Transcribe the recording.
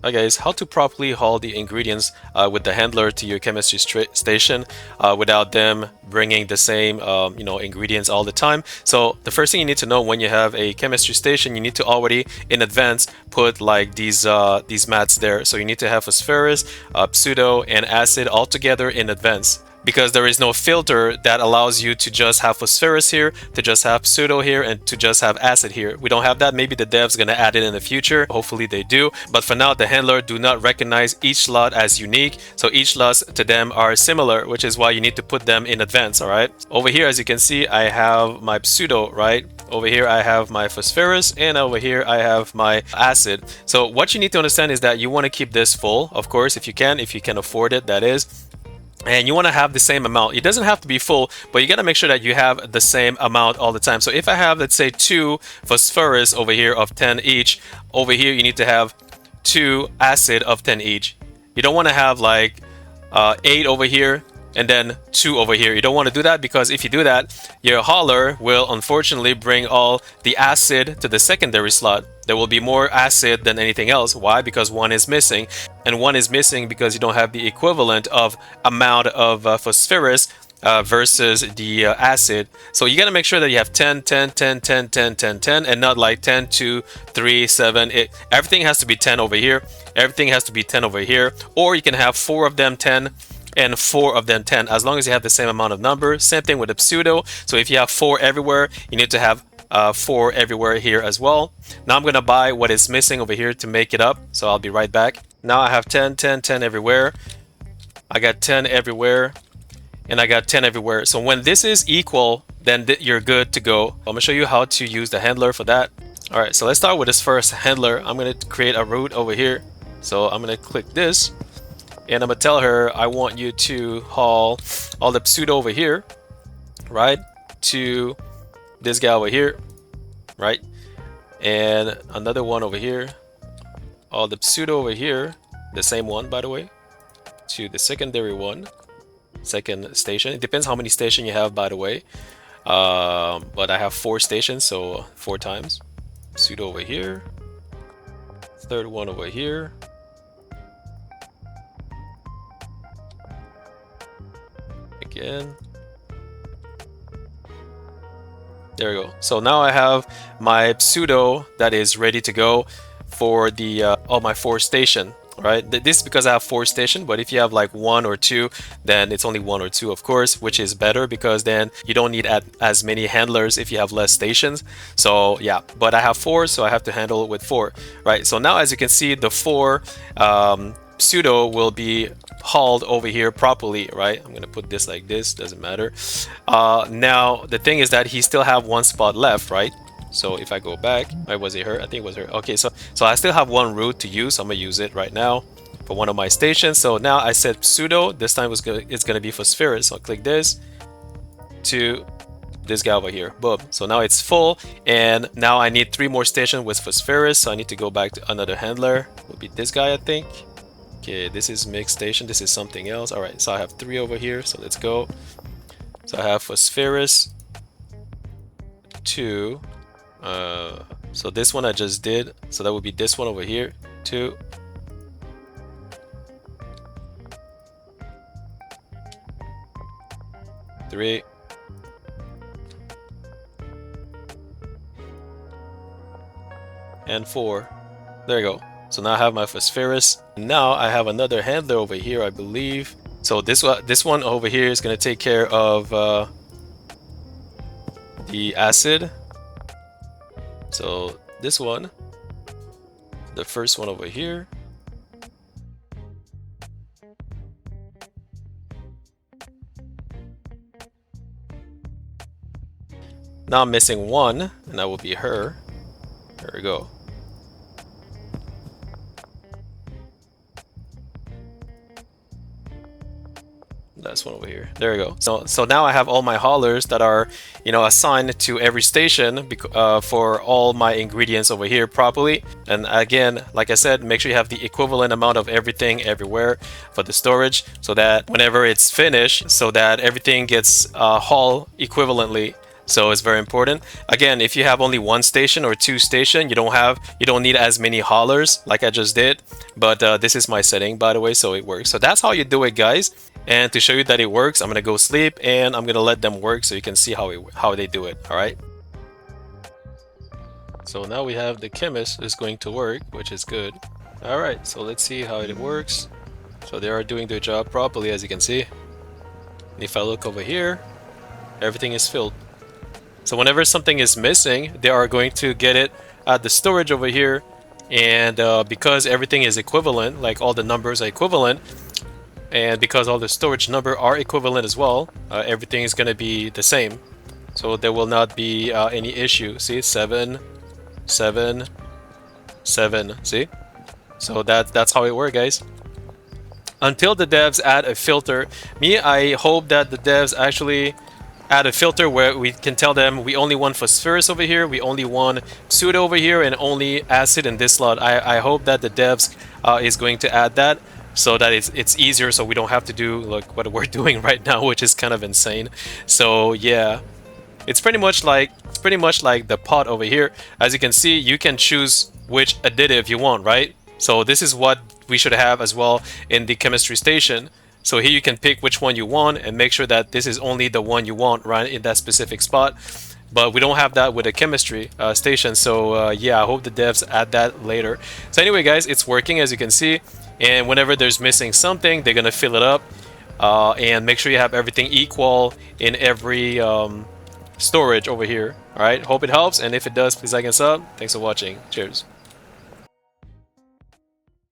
Hi guys, how to properly haul the ingredients with the handler to your chemistry station without them bringing the same ingredients all the time. So the first thing you need to know when you have a chemistry station, you need to already in advance put like these mats there. So you need to have phosphorus, pseudo, and acid all together in advance, because there is no filter that allows you to just have phosphorus here, to just have pseudo here, and to just have acid here. We don't have that. Maybe the dev's gonna add it in the future. Hopefully they do. But for now, the handler do not recognize each slot as unique. So each slots to them are similar, which is why you need to put them in advance, all right? Over here, as you can see, I have my pseudo, right? Over here, I have my phosphorus, and over here, I have my acid. So what you need to understand is that you want to keep this full, of course, if you can afford it, that is. And you want to have the same amount. It doesn't have to be full, but you got to make sure that you have the same amount all the time. So if I have, let's say, 2 phosphorus over here of 10 each, over here you need to have 2 acid of 10 each. You don't want to have like 8 over here and then 2 over here. You don't want to do that, because if you do that, your hauler will unfortunately bring all the acid to the secondary slot. There will be more acid than anything else. Why? Because one is missing, and one is missing because you don't have the equivalent of amount of phosphorus versus the acid. So you got to make sure that you have 10, 10, 10, 10, 10, 10, 10, and not like 10, 2, 3, 7. Everything has to be 10 over here. Everything has to be 10 over here. Or you can have 4 of them 10 and 4 of them 10, as long as you have the same amount of number. Same thing with the pseudo. So if you have 4 everywhere, you need to have 4 everywhere here as well. Now I'm gonna buy what is missing over here to make it up, so I'll be right back. Now I have 10, 10, 10 everywhere. I got 10 everywhere, and I got 10 everywhere. So when this is equal, then you're good to go. I'm gonna show you how to use the handler for that. All right, so let's start with this first handler. I'm gonna create a route over here. So I'm gonna click this, and I'm gonna tell her I want you to haul all the pseudo over here, right, to this guy over here, right, and another one over here, all the pseudo over here, the same one by the way, to the secondary one, second station. It depends how many stations you have, by the way, but I have 4 stations, so 4 times. Pseudo over here, third one over here, again. There we go. So now I have my pseudo that is ready to go for the all my 4 station, right? This is because I have 4 station, but if you have like 1 or 2, then it's only 1 or 2, of course, which is better, because then you don't need as many handlers if you have less stations. So yeah, but I have 4, so I have to handle it with 4, right? So now, as you can see, the 4 pseudo will be hauled over here properly, right? I'm gonna put this like this, doesn't matter. Now the thing is that he still have 1 spot left, right? So if I go back, was it her? I think it was her. Okay, so I still have 1 route to use. So I'm gonna use it right now for one of my stations. So now I said pseudo. This time it's gonna be phosphorus. So I'll click this to this guy over here. Boom. So now it's full, and now I need 3 more stations with phosphorus. So I need to go back to another handler. Would be this guy, I think. Okay, this is mixed station. This is something else. All right, so I have 3 over here. So let's go. So I have phosphorus 2. So this one I just did. So that would be this one over here. 2. Three. And 4. There you go. So now I have my phosphorus. Now I have another handler over here, I believe. So this one over here is going to take care of the acid. So this one, the first one over here. Now I'm missing 1, and that will be her. There we go. That's one over here. There we go. So now I have all my haulers that are, assigned to every station for all my ingredients over here properly. And again, like I said, make sure you have the equivalent amount of everything everywhere for the storage, so that whenever it's finished, so that everything gets hauled equivalently. So it's very important. Again, if you have only one station or two station, you don't need as many haulers like I just did. But this is my setting, by the way, so it works. So that's how you do it, guys. And to show you that it works, I'm gonna go sleep and I'm gonna let them work so you can see how they do it. All right. So now we have the chemist is going to work, which is good. All right. So let's see how it works. So they are doing their job properly, as you can see. And if I look over here, everything is filled. So whenever something is missing, they are going to get it at the storage over here. And because everything is equivalent, like all the numbers are equivalent, and because all the storage number are equivalent as well, everything is going to be the same. So there will not be any issue. See, 7, 7, 7. See? So that's how it works, guys. Until the devs add a filter, I hope that the devs actually add a filter where we can tell them we only want phosphorus over here, we only want soda over here, and only acid in this slot. I hope that the devs is going to add that so that it's easier, so we don't have to do like what we're doing right now, which is kind of insane. So yeah, it's pretty much like the pot over here. As you can see, you can choose which additive you want, right? So this is what we should have as well in the chemistry station. So here you can pick which one you want and make sure that this is only the one you want right in that specific spot. But we don't have that with a chemistry station. So yeah, I hope the devs add that later. So anyway, guys, it's working, as you can see. And whenever there's missing something, they're gonna fill it up. And make sure you have everything equal in every storage over here. All right, hope it helps. And if it does, please like and sub. Thanks for watching. Cheers.